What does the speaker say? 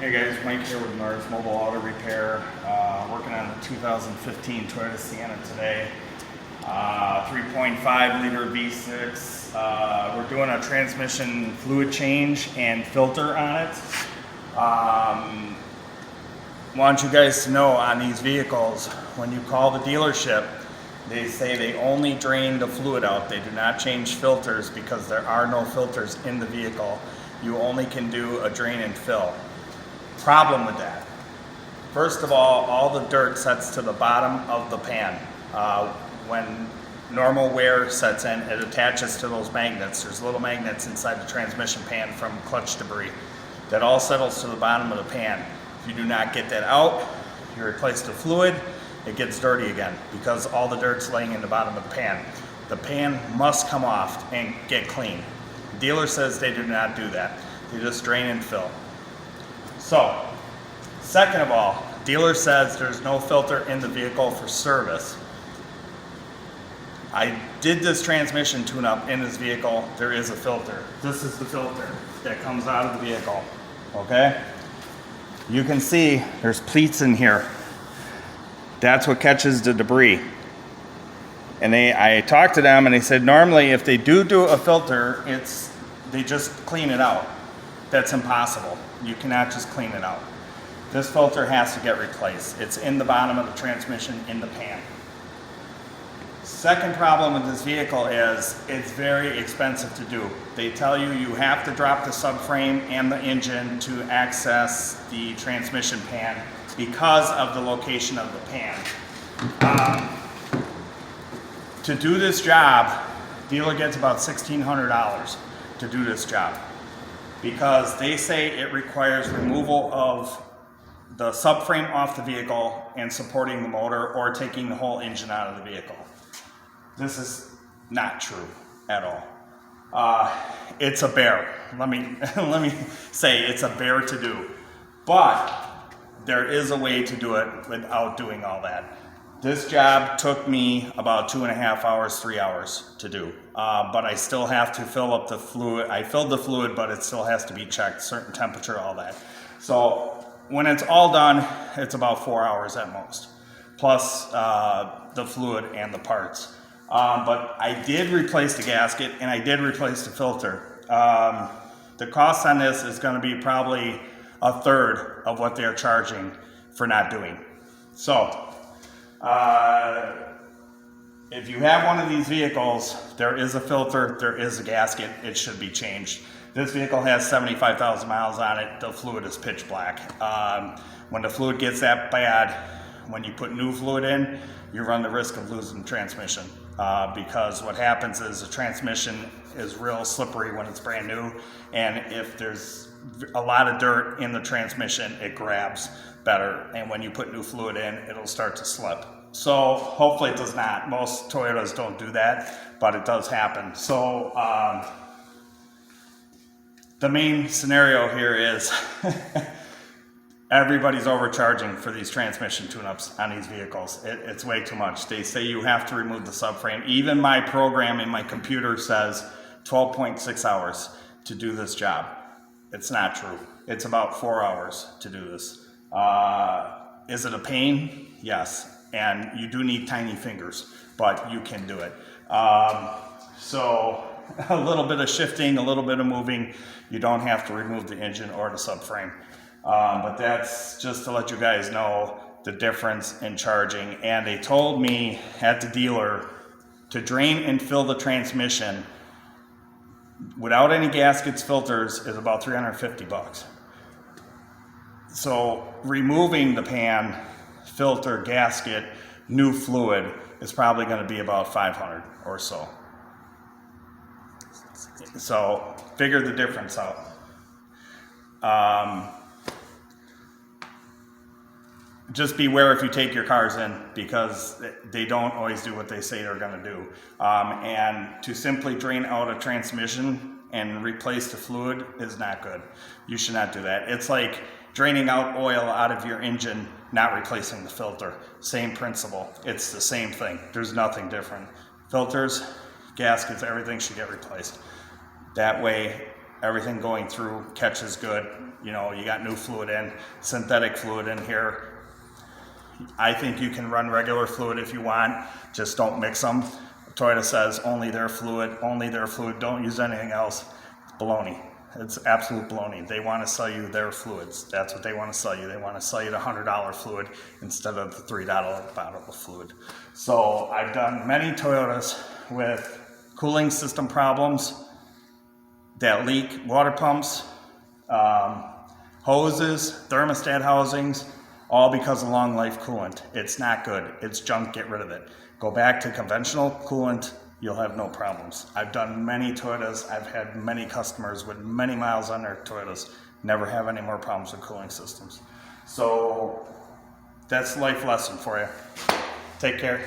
Hey guys, Mike here with Norris Mobile Auto Repair. Working on the 2015 Toyota Sienna today. 3.5 liter V6. We're doing a transmission fluid change and filter on it. Want you guys to know on these vehicles, when you call the dealership, they say they only drain the fluid out. They do not change filters because there are no filters in the vehicle. You only can do a drain and fill. Problem with that. First of all the dirt sets to the bottom of the pan. When normal wear sets in, it attaches to those magnets. There's little magnets inside the transmission pan from clutch debris. That all settles to the bottom of the pan. If you do not get that out, you replace the fluid, it gets dirty again because all the dirt's laying in the bottom of the pan. The pan must come off and get clean. The dealer says they do not do that. They just drain and fill. So, second of all, dealer says there's no filter in the vehicle for service. I did this transmission tune-up in this vehicle. There is a filter. This is the filter that comes out of the vehicle, okay? You can see there's pleats in here. That's what catches the debris. And I talked to them and they said normally if they do a filter, they just clean it out. That's impossible. You cannot just clean it out. This filter has to get replaced. It's in the bottom of the transmission in the pan. Second problem with this vehicle is it's very expensive to do. They tell you you have to drop the subframe and the engine to access the transmission pan because of the location of the pan. To do this job, dealer gets about $1,600 to do this job because they say it requires removal of the subframe off the vehicle and supporting the motor or taking the whole engine out of the vehicle. This is not true at all. It's a bear. Let me say it's a bear to do, but there is a way to do it without doing all that. This job took me about 2.5 hours, 3 hours to do, but I still have to fill up the fluid. I filled the fluid, but it still has to be checked, certain temperature, all that. So when it's all done, it's about 4 hours at most, plus the fluid and the parts. But I did replace the gasket and I did replace the filter. The cost on this is going to be probably a third of what they're charging for not doing. So, if you have one of these vehicles, there is a filter, there is a gasket, it should be changed. This vehicle has 75,000 miles on it, the fluid is pitch black. When the fluid gets that bad, when you put new fluid in, you run the risk of losing the transmission. Because what happens is the transmission is real slippery when it's brand new, and if there's a lot of dirt in the transmission, it grabs better, and when you put new fluid in, it'll start to slip. So hopefully it does not. Most Toyotas don't do that, but it does happen. So the main scenario here is everybody's overcharging for these transmission tune-ups on these vehicles. It's way too much. They say you have to remove the subframe. Even my program in my computer says 12.6 hours to do this job. It's not true. It's about 4 hours to do this. Is it a pain? Yes. And you do need tiny fingers, but you can do it. So a little bit of shifting, a little bit of moving. You don't have to remove the engine or the subframe. But that's just to let you guys know the difference in charging. And they told me at the dealer to drain and fill the transmission without any gaskets, filters is about $350. So removing the pan, filter, gasket, new fluid is probably going to be about $500 or so. So figure the difference out. Just beware if you take your cars in because they don't always do what they say they're going to do. And to simply drain out a transmission and replace the fluid is not good. You should not do that. It's like draining out oil out of your engine, not replacing the filter. Same principle. It's the same thing. There's nothing different. Filters, gaskets, everything should get replaced. That way everything going through catches good. You know, you got new fluid in, synthetic fluid in here. I think you can run regular fluid if you want, just don't mix them. Toyota says only their fluid, don't use anything else. It's baloney. It's absolute baloney. They want to sell you their fluids. That's what they want to sell you. They want to sell you the $100 fluid instead of the $3 bottle of fluid. So I've done many Toyotas with cooling system problems that leak water pumps, hoses, thermostat housings, all because of long life coolant. It's not good. It's junk. Get rid of it. Go back to conventional coolant. You'll have no problems. I've done many Toyotas. I've had many customers with many miles on their Toyotas. Never have any more problems with cooling systems. So that's life lesson for you. Take care.